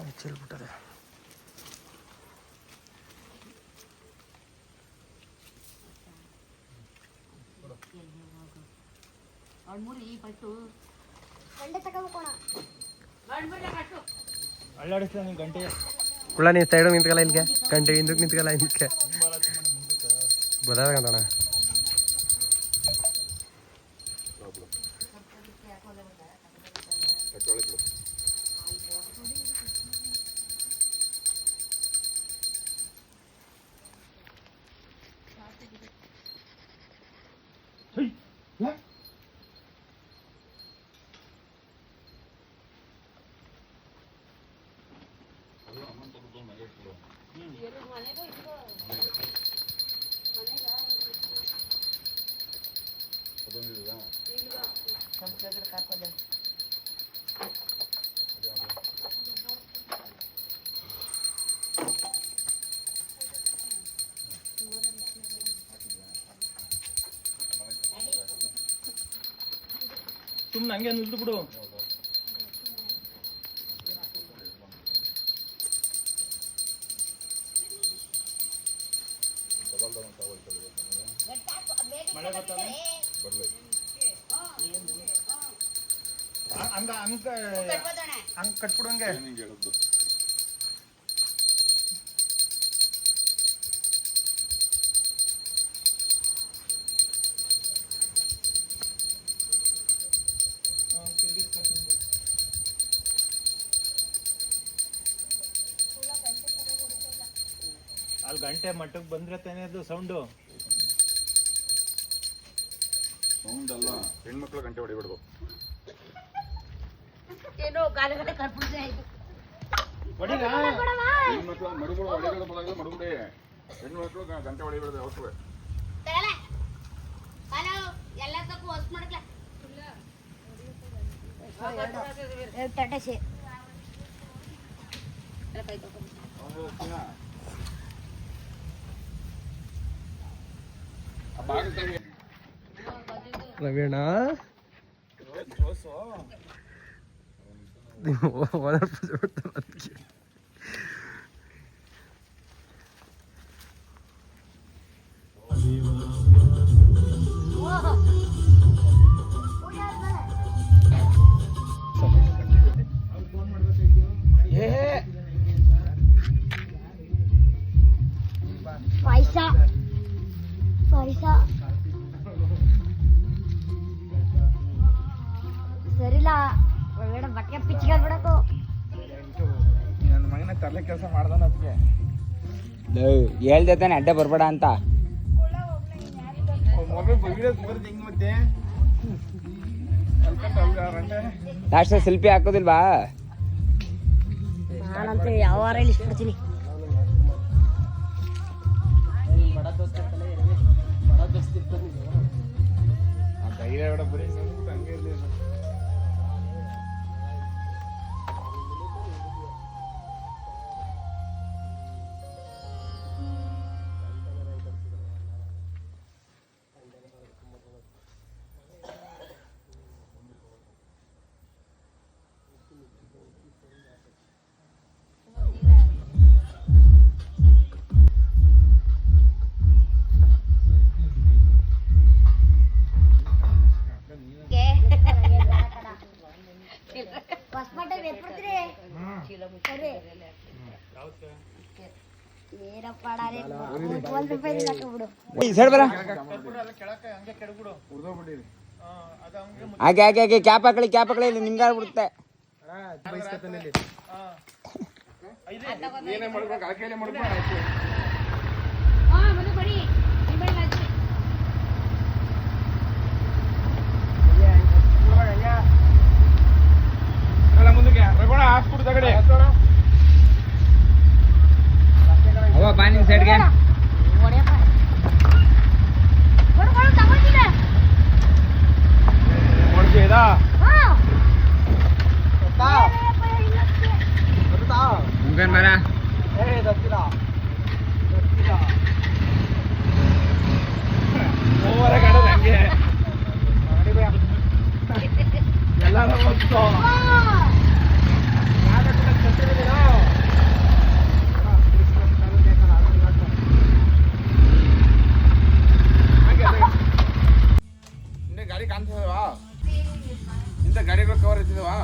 ಮುಚ್ಚಿಲ್ಬಿಟ್ಟದೆ. ಕುಳ್ಳ ನೀನು ಸೈಡ್ ನಿಂತ್ಕಲ್ಲ ಇಲ್ಲಿಗೆ, ಗಂಟೆ ಹಿಂದಕ್ಕೆ ನಿಂತ್ಕಲ್ಲ ಹಿಂದಕ್ಕೆ ಬದಾಗಂತಣ. ಸುಮ್ಮನೆ ಹಂಗೆ ನಿಲ್ದು ಬಿಡು. ಮಳೆ ಬರ್ತಾವೆ ಹಂಗ ಹಂಗ ಹಂಗ ಕಟ್ಬಿಡು. ಹಂಗೆ ಅಲ್ಲಿ ಗಂಟೆ ಮಟ್ಟಕ್ಕೆ ಬಂದ್ರೆ ತಾನೇ ಅದು ಸೌಂಡು. ಸೌಂಡ್ ಅಲ್ಲ, ಹೆಣ್ಮಕ್ಳು ಗಂಟೆ ಹೊಡಿಬಿಡ್ಬೇಕು. ಹೆಣ್ಮಕ್ಳು ಮಡುಗಳು ಹೊಡಿಗಳು ಬರೋದು ಮಡುಗುಡಿ, ಹೆಣ್ಮಕ್ಳು ಗಂಟೆ ಹೊಡಿಬಿಡೋದು ಅವಶ್ಯ. ರವೀಣ ಸರಿಲ್ಲ ಒಳಗಡೆ ಬಟ್ಟೆ ಪಿಚ್ಚಿಗೆ ಬಿಡಕು. ನನ್ನ ಮಗನ ತರ್ಲೆ ಕೆಲಸ ಮಾಡ್ದಾನ ಅದಕ್ಕೆ ಹೇಳ್ದೆ ತಾನೆ ಅಡ್ಡ ಬರ್ಬೇಡ ಅಂತ. ಮತ್ತೆ ಲಾಸ್ಟ್ ಸೆಲ್ಫಿ ಹಾಕೋದಿಲ್ವಾ? ನಾನಂತೂ ಯಾವ ವಾರ ಇಲ್ಲಿ ಇಸ್ಬಿಡ್ತೀನಿ. ಧೈರ್ಯ ಬರೀ ಹಂಗೆ ಇರಲಿ. ಹಾಗೆ ಹಾಗೆ ಹಾಗೆ ಕ್ಯಾಪ್ ಹಾಕಳಿ, ಕ್ಯಾಪ್ ಹಾಕಳಿ, ಇಲ್ಲಿ ನಿಮ್ಗೆ ಆಗ್ಬಿಡುತ್ತೆ. ಮುಂದಕ್ಕೆ ರಗೋಣ ಹಾಸ್ಬಿಡು ತಗಡೆ. ಅವ ಬಾ ನಿನ್ ಸೈಡ್ಗೆ. ಮುಗನ್ ಬರ ಇಂಥ ಗಾಡಿಗಳು ಕವರ್ ಇರ್ತಿದವಾ